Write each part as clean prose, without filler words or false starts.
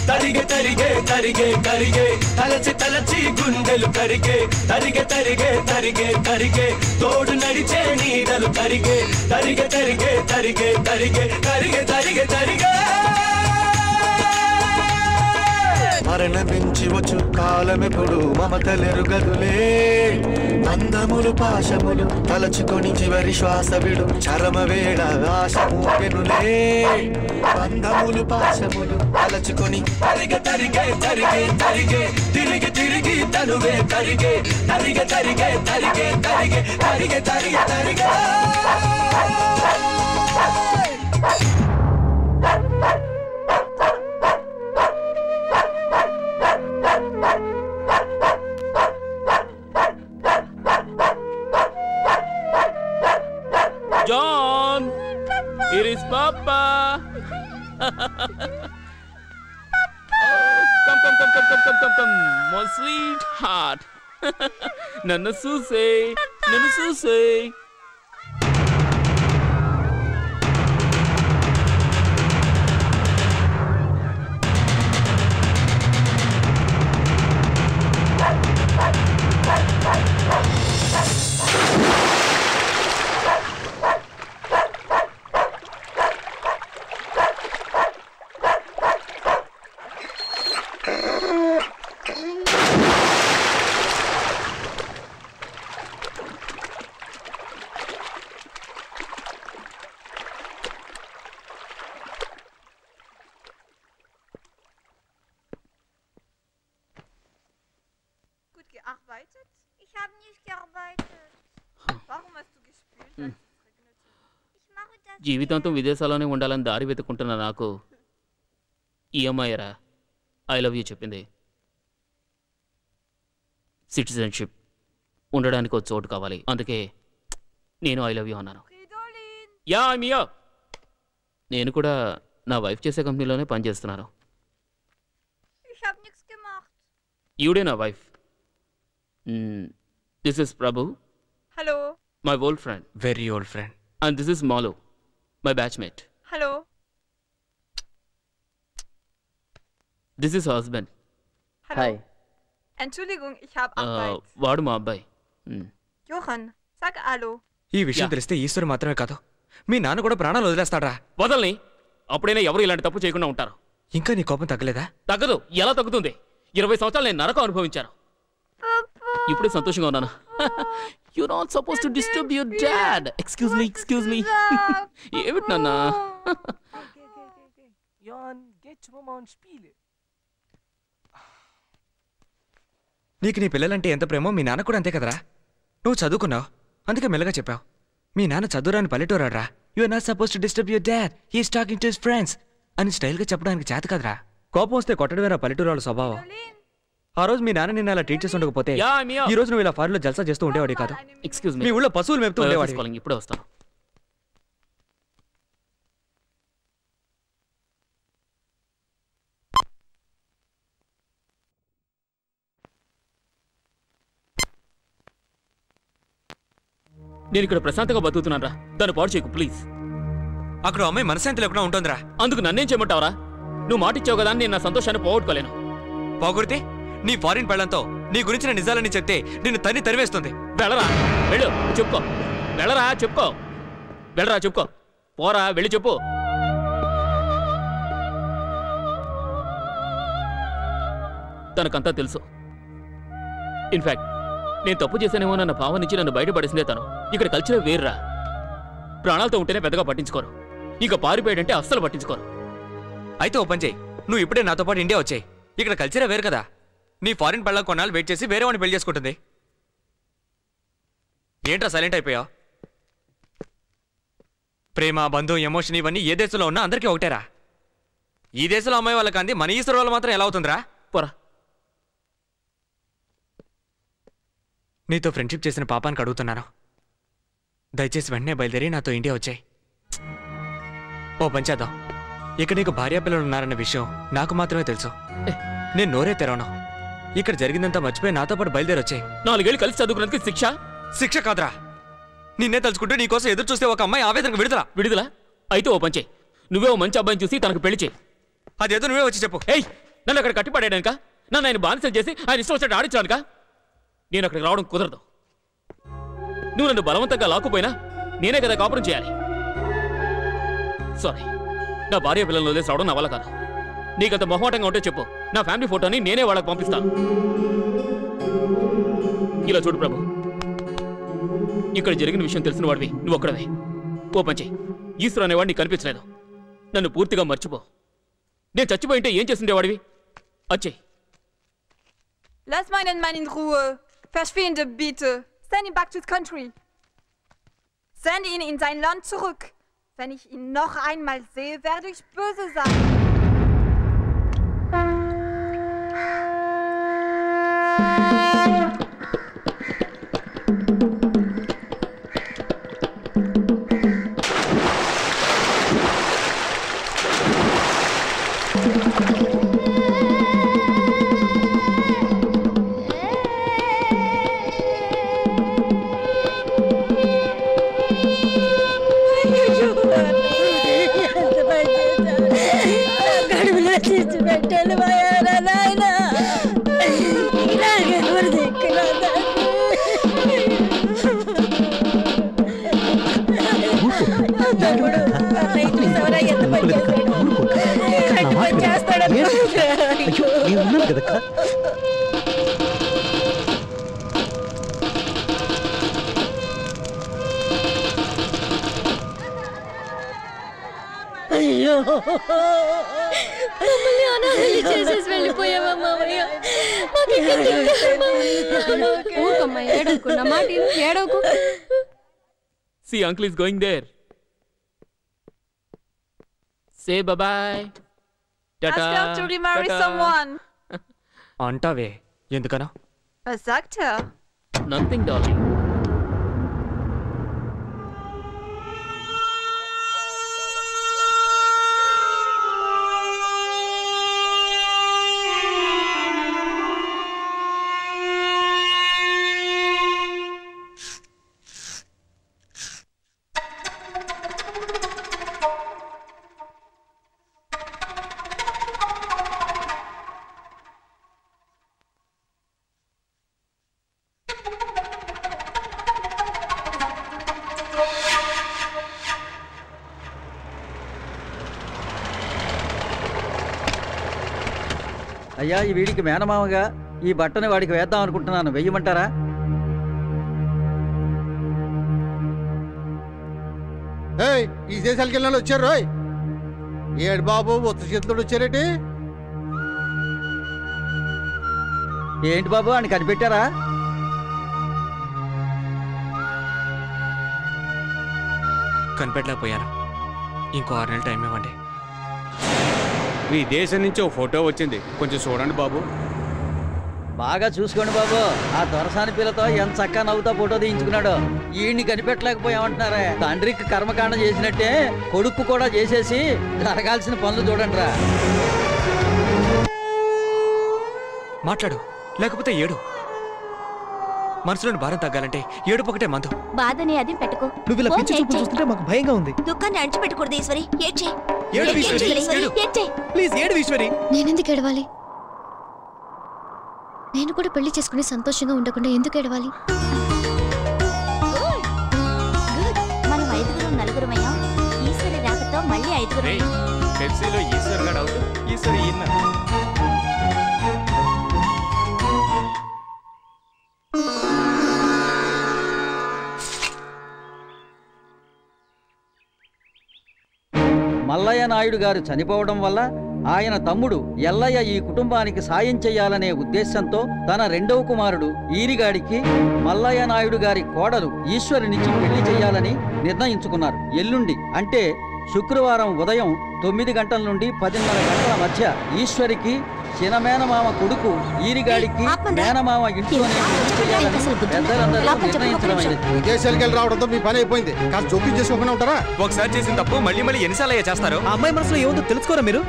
తరిగే తరిగే తరిగే తరిగే తలచి తలచి గుండెలు కరిగే తరిగే తరిగే తరిగే తరిగే తోడు నడిచే నీడలు తరిగే తరిగే తరిగే తరిగే తరిగే తరిగే తరిగే తరిగే మరణమించి వచ్చు కాలమెప్పుడు మమతలెరుగదులే బంధములు పాశములు తలచుకొని చివరి శ్వాస విడు చరమ వేళ ఆశ మూపెనులే బంధములు పాశములు తలచుకొని తరిగే తరిగే తరిగే తరిగే తిరిగి తిరిగి తనువే తరిగే తరిగే తరిగే తరిగే తరిగే తరిగే తరిగే తరిగే John, here is Papa. Come, my sweetheart. Nana Suse. జీవితాంతం విదేశాల్లోనే ఉండాలని దారి వెతుకుంటున్న నాకు ఈ అమ్మాయిరా ఐ లవ్ యూ చెప్పింది. సిటిజన్షిప్ ఉండడానికి ఒక చోటు కావాలి, అందుకే నేను ఐ లవ్ యూ అన్నాను. యా మియా, నేను కూడా నా వైఫ్ చేసే కంపెనీలోనే పనిచేస్తున్నాను. ఈవిడే నా wife. This is Prabhu. Hello. My old friend. Very old friend. And this is Malu, my batchmate. Hallo. This is husband. Hallo. Hi. Entschuldigung, ich habe Arbeit. వాడు మా అబ్బాయి. Johann, sag hallo. ఈ విషయం తెలిస్తే ఈశ్వరు మాత్రమే కాదు, మీ నాన్న కూడా ప్రాణాలు వదిలేస్తాడా? వదల్ని. అప్పుడైనా ఎవరు ఇలాంటి తప్పు చేయకుండా ఉంటారు. ఇంకా నీ కోపం తగ్గలేదా? తగ్గదు. ఎలా తగ్గుతుంది? 20 సంవత్సరాలు నేను నరకం అనుభవించాను. ఇప్పుడే సంతోషంగా ఉన్నాను. You're not supposed to disturb your dad. Excuse me. ఏమిటి నాన్న? Jan, geht Mama und spiele. నీకు నీ పిల్లలంటే ఎంత ప్రేమో మీ నాన్న కూడా అంతే కదరా. నువ్వు చదువుకున్నావు, అందుకే మెల్లగా చెప్పావు. మీ నాన్న చదువురాని పల్లెటూరాడ్రా. You're not supposed to disturb your dad. He's talking to his friends అని స్టైల్గా చెప్పడానికి చేత కదరా. కోపం వస్తే కొట్టడమేరా పల్లెటూరాల స్వభావం. ఆ రోజు మీ నాన్న నిన్న అలా ట్రీట్ చేసి ఉండకపోతే ఈ రోజు నువ్వు ఇలా ఫారెన్లో జల్సా చేస్తూ ఉండేవాడి కాదు. Excuse me. మీ ఊళ్ళో పశువులు మేపుతూ ఉండేవాడి. ఇప్పుడే వస్తాను. నేను ఇక్కడ ప్రశాంతంగా బతుకుతున్నాను రా, దాన్ని పాడు చేయకు ప్లీజ్. అక్కడ అమ్మాయి మనశాంతి లేకుండా ఉంటుందిరా. అందుకు నన్నేం చేయమంటావరా? నువ్వు మాటిచ్చావు కదా, నేను నా సంతోషాన్ని పోగొట్టుకోలేను. పోగొడితే నీ ఫారిన్ పెళ్లంతో నీ గురించిన నిజాలని చెప్తే నిన్ను తన్ని తరివేస్తుంది. వెళ్ళరా, వెళ్ళు, చెప్పుకో. వెళ్ళరా, చెప్పుకో. వెళ్ళరా, చెప్పుకో. పోరా, వెళ్ళి చెప్పు. తనకంతా తెలుసు. ఇన్ఫాక్ట్ నేను తప్పు చేశానేమో నన్న భావం నుంచి నన్ను బయటపడేసిందే తను. ఇక్కడ కల్చరే వేర్రా. ప్రాణాలతో ఉంటేనే పెద్దగా పట్టించుకోరు, ఇక పారిపోయాడంటే అస్సలు పట్టించుకోరు. అయితే ఓ పని చేయి, నువ్వు ఇప్పుడే నాతో పాటు ఇండియా వచ్చాయి. ఇక్కడ కల్చరే వేరు కదా. నీ ఫారిన్ పెళ్ళ కొన్నాళ్ళు వెయిట్ చేసి వేరే వాడిని పెళ్లి చేసుకుంటుంది. ఏంట్రా సైలెంట్ అయిపోయావు? ప్రేమ, బంధం, ఎమోషన్ ఇవన్నీ ఏ దేశంలో ఉన్నా అందరికీ ఒకటేరా. ఈ దేశంలో అమ్మాయి వాళ్ళకి అంది, మన ఈశ్వరు వాళ్ళు మాత్రం ఎలా అవుతుందిరా? పోరా. నీతో ఫ్రెండ్షిప్ చేసిన పాపానికి అడుగుతున్నాను, దయచేసి వెంటనే బయలుదేరి నాతో ఇండియా వచ్చాయి. ఓ పని చేద్దాం, ఇక్కడ నీకు భార్యాపిల్లలు ఉన్నారన్న విషయం నాకు మాత్రమే తెలుసు. నేను నోరే తెరవను. ఇక్కడ జరిగిందంతా మర్చిపోయి నాతో పాటు బయలుదేరి వచ్చాయి. 4 ఏళ్ళు కలిసి చదువుకున్నందుకు శిక్ష? శిక్ష కాదురా, నిన్నే తలుచుకుంటూ నీకోసం ఎదురు చూస్తే ఒక అమ్మాయి ఆవేదనకు విడుదల. అయితే ఓ పంచే, నువ్వే ఓ మంచి అబ్బాయిని చూసి తనకు పెళ్లి చేయి. అదేదో నువ్వే వచ్చి చెప్పు. ఏయ్, నన్ను అక్కడ కట్టిపడేయడానిక? నన్ను ఆయన బానిసలు చేసి ఆయన ఇష్టం వచ్చినట్టు ఆడించడానిక? నేను అక్కడికి రావడం కుదరదు. నువ్వు నన్ను బలవంతంగా లాక్కుపోయినా నేనే కదా కాపురం చేయాలి. సారీ, నా భార్య పిల్లలను వదిలేసి రావడం నా వల్ల కాదు. నీకంత మొహమాటంగా ఉంటే చెప్పు, నా ఫ్యామిలీ ఫోటోని నేనే వాళ్ళకి పంపిస్తాను. ఇలా చూడు ప్రభు, ఇక్కడ జరిగిన విషయం తెలిసిన వాడివి నువ్వు ఒక్కడవే. ఓ పంచి, ఈశ్వరు అనేవాడు నీకు కనిపించలేదు. నన్ను పూర్తిగా మర్చిపో. నేను చచ్చిపోయింటే ఏం చేస్తుండేవాడివి? అచ్చే. Lass meinen Mann in Ruhe. Verschwinde bitte. Send ihn back to the country. Send ihn in sein Land zurück. Wenn ich ihn noch einmal sehe, werde ich böse sein. See, uncle is going there. Say bye-bye. Tata. Ask her to remarry someone. అంటావే, ఎందుకనా? Was sagt er? Nothing, darling. అయ్యా, ఈ వీడికి మేనమామగా ఈ బట్టని వాడికి వేద్దాం అనుకుంటున్నాను. వెయ్యమంటారా? ఈ దేశాలకి వెళ్ళిన వచ్చారు రోయ్. ఏడు బాబు ఉత్త చేతులు వచ్చారేటి? ఏంటి బాబు అని కనిపెట్టారా? కనిపెట్టలేకపోయాను. ఇంకో 6 నెలలు టైం ఇవ్వండి. మీ దేశం నుంచి ఓ ఫోటో వచ్చింది, కొంచెం చూడండి బాబు. బాగా చూసుకోండి బాబు. ఆ దొరసాని పిల్లతో ఎంత చక్కగా నవ్వుతా ఫోటో తీయించుకున్నాడు. ఈయన్ని కనిపెట్టలేకపోయామంటున్నారే. తండ్రికి కర్మకాండ చేసినట్టే కొడుకు కూడా చేసేసి జరగాల్సిన పనులు చూడండి రా. మాట్లాడు, లేకపోతే ఏడు. మనసులోని భారం తగ్గాలంటే ఏడుపు ఒకటే మందు. బాధని అది పెట్టుకో. నువ్వు ఇలా పిచ్చి చూపులు చూస్తుంటే మాకు భయంగా ఉంది. దుఃఖాన్ని అణిచిపెట్టకూడదు ఈశ్వరి. ఏడ్చే. ఏడు ఈశ్వరి, ఏడ్చే. ప్లీజ్ ఏడు ఈశ్వరి. నేనెందుకు ఏడవాలి? నేను కూడా పెళ్లి చేసుకుని సంతోషంగా ఉండకుండా ఎందుకు ఏడవాలి? మనం 5 నలుగురమయ్యాం. ఈశ్వరి రాకతో మళ్ళీ 5. పెప్సీలో ఈశ్వర్ గాడు అవుతూ ఈశ్వరి ఈయన. మల్లయ్య నాయుడు గారు చనిపోవడం వల్ల ఆయన తమ్ముడు ఎల్లయ్య ఈ కుటుంబానికి సాయం చేయాలనే ఉద్దేశంతో తన 2వ కుమారుడు ఈరిగాడికి మల్లయ్య నాయుడు గారి కోడలు ఈశ్వరినిచ్చి పెళ్లి చేయాలని నిర్ణయించుకున్నారు. ఎల్లుండి అంటే శుక్రవారం ఉదయం 9 గంటల నుండి 10:30 గంటల మధ్య ఈశ్వరికి చినమేనమామ కొడుకు ఈరిగాడికి మేనమామ ఇంట్లోనే పెద్దలందరూ నిర్ణయించడమైంది. విదేశాలకు వెళ్ళి రావడంతో మీ పని అయిపోయింది. కాస్త జోక్యం చేసుకోకుండా ఉంటారా? ఒకసారి చేసిన తప్పు మళ్ళీ మళ్ళీ ఎన్నిసార్లు చేస్తారు? ఆ అమ్మాయి మనసులో ఏముందో తెలుసుకోరా మీరు?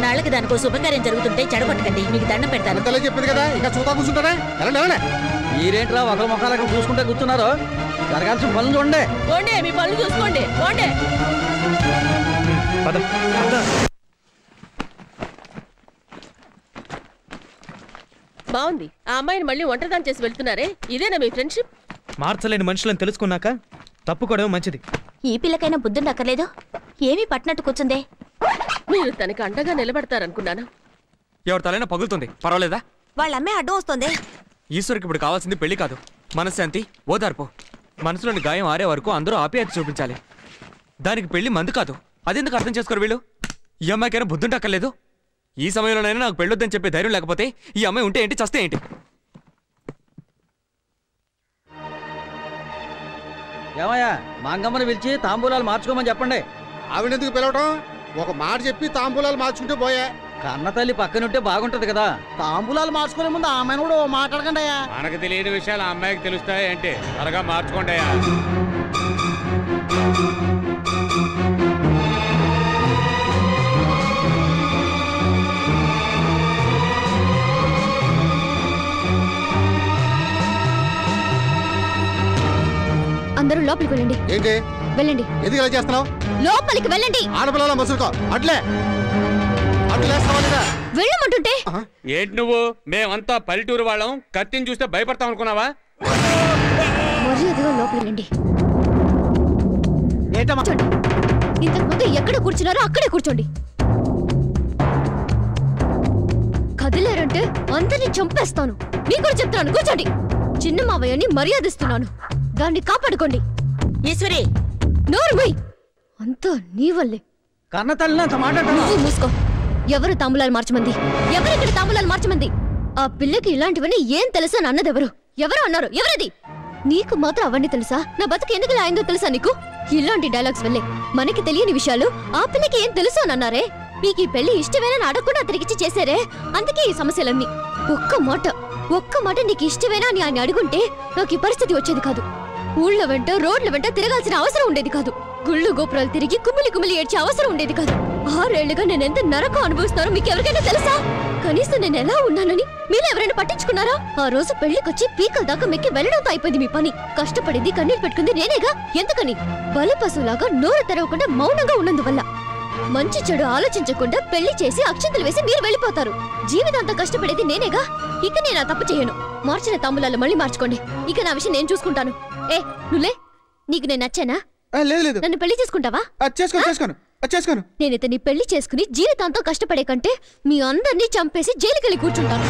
నాళ్ళకి దానికో శుభకార్యం జరుగుతుంటే చెడగొట్టకండి. మీకు దండం పెడతాను. అంతలే చెప్పింది కదా, ఇంకా చూతా కూర్చుంటారా? వెళ్ళండి. మీరేంట్రా ఒకరి ముఖాలకు చూసుకుంటే కూర్చున్నారు? జరగాల్సిన పనులు చూడండి. మీ పనులు చూసుకోండి. బాగుంది. ఆ అమ్మాయిని మళ్ళీ ఒంటరిదాన్ని చేసి వెళ్తున్నారే, ఇదేనా మీ ఫ్రెండ్షిప్? మార్చలేని మనుషులను తెలుసుకున్నాక తప్పుకోవడం మంచిది. ఈ పిల్లకైనా బుద్ధుండక్కర్లేదు. ఏమీ పట్టినట్టు కూర్చుందే. మీరు తనకి అండగా నిలబడతారనుకున్నాను. ఎవరి తలైనా పగులుతుంది, పర్వాలేదా? వాళ్ళ అమ్మాయి అడ్డం వస్తుంది. ఈశ్వరికి ఇప్పుడు కావాల్సింది పెళ్లి కాదు, మనశ్శాంతి, ఓదార్పు. మనసులోని గాయం ఆరే వరకు అందరూ ఆప్యాయత చూపించాలి. దానికి పెళ్లి మందు కాదు. అదెందుకు అర్థం చేసుకోరు వీళ్ళు? ఈ అమ్మాయికైనా బుద్ధుంటక్కర్లేదు. ఈ సమయంలోనైనా నాకు పెళ్ళొద్దని చెప్పే ధైర్యం లేకపోతే ఈ అమ్మాయి ఉంటే ఏంటి, చస్తే ఏంటి? ఏమయ్యా, మాంగమ్మని పిలిచి తాంబూలాలు మార్చుకోమని చెప్పండి. ఆవిడెందుకు పిలవటం? ఒక మాట చెప్పి తాంబూలాలు మార్చుకుంటే పోయా. కన్న తల్లి పక్కనుంటే బాగుంటది కదా. తాంబూలాలు మార్చుకునే ముందు ఆమెను కూడా మాట్లాడకండి అయ్యా. మనకు తెలియని విషయాలు ఆ అమ్మాయికి తెలుస్తాయి అంటే త్వరగా మార్చుకోండి అయ్యా. అందరూ లోపలికి వెళ్ళండి. ఏంటి వెళ్ళండి. ఎందుకు ఇలా చేస్తున్నావు? లోపలికి వెళ్ళండి. ఆడపిల్లల మసులుకో. అట్లే వెళ్ళమంటుంటే ఏంటి నువ్వు? మేమంతా పల్లెటూరు వాళ్ళం, కత్తిని చూస్తే భయపడతాం అనుకున్నావా? మర్యాదగా లోపలికి రండి. ఇంతకు ముందు ఎక్కడ కూర్చున్నారో అక్కడే కూర్చోండి. కదిలేరంటే అందరినీ చంపేస్తాను. మీకు కూడా చెప్తున్నాను, కూర్చోండి. చిన్న మావయ్యని మర్యాదిస్తున్నాను, దాన్ని కాపాడుకోండి. ఈశ్వరి, నోరు మూయ్. అంతా నీ వల్లే. కన్న తల్లి అంత మాట్లాడుతున్నావు. మూసుకో. ఎవరు తాంబూలాలు మార్చమంది? ఎవరిక్కడ తాంబూలాలు మార్చమంది? ఆ పిల్లకి ఇలాంటివన్నీ ఏం తెలుసా అని అన్నదెవరు? ఎవరు అన్నారు? ఎవరది? నీకు మాత్రం అవన్నీ తెలుసా? నా బతుకు ఎందుకు ఇలా అయిందో తెలుసా నీకు? ఇలాంటి డైలాగ్స్ వల్లే మనకి తెలియని విషయాలు ఆ పిల్లకి ఏం తెలుసు అని అన్నారే. మీకు ఈ పెళ్లి ఇష్టమేనని అడగకుండా అతనికిచ్చి చేశారే, అందుకే ఈ సమస్యలన్నీ. ఒక్క మాట నీకు ఇష్టమేనా అని ఆయన అడుగుంటే నాకు ఈ పరిస్థితి వచ్చేది కాదు. ఊళ్ళ వెంట రోడ్ల వెంట తిరగాల్సిన అవసరం ఉండేది కాదు. గుళ్ళు గోపురాలు తిరిగి కుమిలి ఏడ్చే అవసరం ఉండేది కాదు. 6 ఏళ్లుగా నేను ఎంత నరకం అనుభవిస్తున్నానో మీకు ఎవరికైనా తెలుసా? కనీసం నేను ఎలా ఉన్నానని మీరు ఎవరైనా పట్టించుకున్నారా? ఆ రోజు పెళ్లికొచ్చి పీకల దాకా మెక్కి వెళ్ళడంతో అయిపోయింది మీ పని. కష్టపడింది, కన్నీరు పెట్టుకుంది నేనేగా. ఎందుకని? బలి పశువులాగా నోరు తెరవకుండా మౌనంగా ఉన్నందువల్ల. మంచి చెడు ఆలోచించకుండా పెళ్లి చేసి అక్షంతలు వేసి మీరు వెళ్ళిపోతారు. జీవితాంతం కష్టపడేది నేనేగా. ఇక నేను ఆ తప్పు చేయను. మార్చిన తాంబూలాలు మళ్ళీ మార్చుకోండి. ఇక నా విషయం నేను చూసుకుంటాను. నువ్వులే, నీకు నేను నచ్చానా? లేదు. నన్ను పెళ్లి చేసుకుంటావా? చేసుకోను. నేను ఇతన్ని పెళ్లి చేసుకుని జీవితాంతం కష్టపడే కంటే మీ అందరినీ చంపేసి జైలుకెళ్ళి కూర్చుంటాను.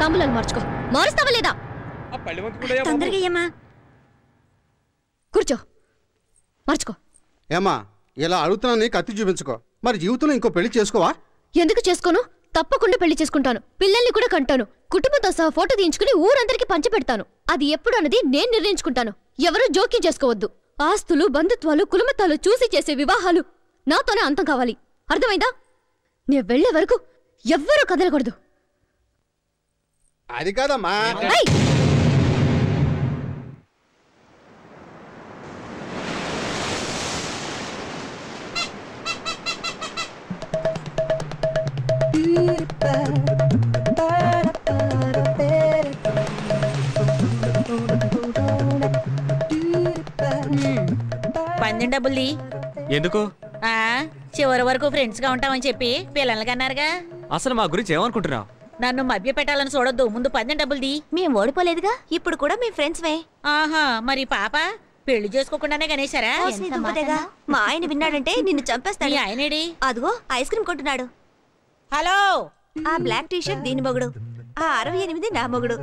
తాంబూలాలు మార్చుకో. మారుస్తావా లేదా? కూర్చో, మార్చుకో. ఏమా, ఇలా అడుగుతున్నా కత్తి చూపించుకో. మరి జీవితంలో ఇంకో పెళ్లి చేసుకోవా? ఎందుకు చేసుకోను? తప్పకుండా పెళ్లి చేసుకుంటాను. పిల్లల్ని కూడా కంటాను. కుటుంబంతో సహా ఫోటో తీయించుకుని ఊరందరికీ పంచిపెడతాను. అది ఎప్పుడు అన్నది నేను నిర్ణయించుకుంటాను. ఎవరూ జోక్యం చేసుకోవద్దు. ఆస్తులు, బంధుత్వాలు, కులమతాలు చూసి చేసే వివాహాలు నాతోనే అంతం కావాలి. అర్థమైందా? నేను వెళ్లే వరకు ఎవ్వరూ కదలకూడదు. అది కాదమ్మా. పందెం డబ్బుల్ది ఎందుకు? చివరి వరకు ఫ్రెండ్స్ గా ఉంటామని చెప్పి పిల్లలకి అన్నారుగా. అసలు మా గురించి ఏమనుకుంటున్నావు? నన్ను మభ్య పెట్టాలని చూడొద్దు. ముందు పందెం డబ్బుల్ది. మేము ఓడిపోలేదుగా, ఇప్పుడు కూడా మీ ఫ్రెండ్స్వే. ఆహా, మరి పాప పెళ్లి చేసుకోకుండానే గనేశారా? మా ఆయన విన్నాడంటే నిన్ను చంపేస్తాడు. మీ ఆయనేడి? అదిగో ఐస్ క్రీమ్ కొంటున్నాడు. హలో, ఆ బ్లాక్ టీషర్ట్ దీని మొగుడు, ఆ 68 నా మొగుడు.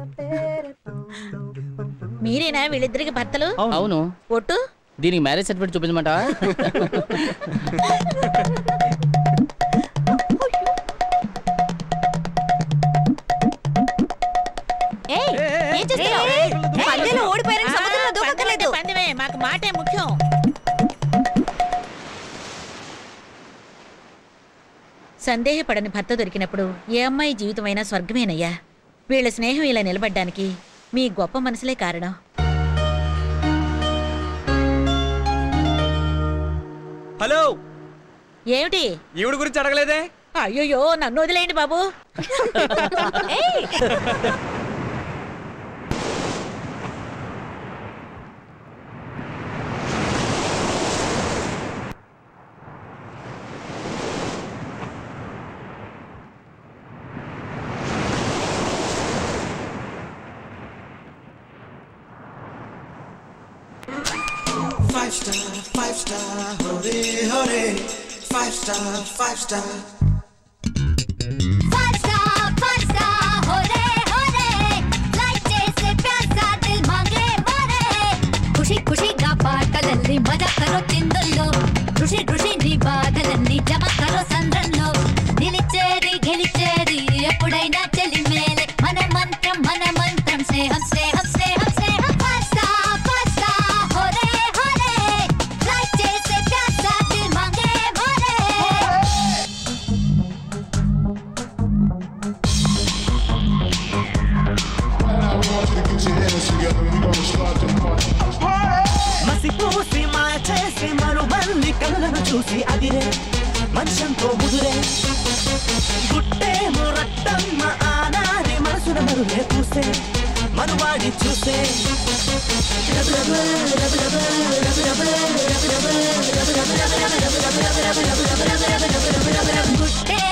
మీరేనా వీళ్ళిద్దరికి భర్తలు? అవును. ఒట్టు? దీనికి మ్యారేజ్ సర్టిఫికేట్ చూపించమంటావా? పందెమే మాకు మాటే ముఖ్యం. సందేహపడని భర్త దొరికినప్పుడు ఏ అమ్మాయి జీవితమైనా స్వర్గమేనయ్యా. వీళ్ళ స్నేహం ఇలా నిలబడ్డానికి మీ గొప్ప మనసులే కారణం. హలో, ఏమిటి? ఈవిడ గురించి అడగలేదే? అయ్యో, నన్ను వదిలేయండి బాబు. 5 star, hore hore. 5 star, 5 star. 5 star, hore hore. Like जैसे प्यासा दिल मांगे मारे. खुशी खुशी गा पाटलल्ली मजा करो चिंदुल्लो. ऋषि ऋषि नी బాధలన్నీ జమ కరో సంద్రంలో. నిలిచేది గెలిచేది ఎప్పుడైనా చెలి మేలే. మన మంత్రం స్నేహం స్నేహం స్నేహం స్నేహం. 5 star, hore hore. Like जैसे प्यासा दिल मांगे मारे. మసిపూసి మాయ చేసి మరుబంది కళ్ళను చూసి అదిరే మనుషంతో ముదురే. గుట్టేమో రట్టమ్మ ఆనారి మనసున మరులే పూసే మనువాడి చూసే. గుట్టే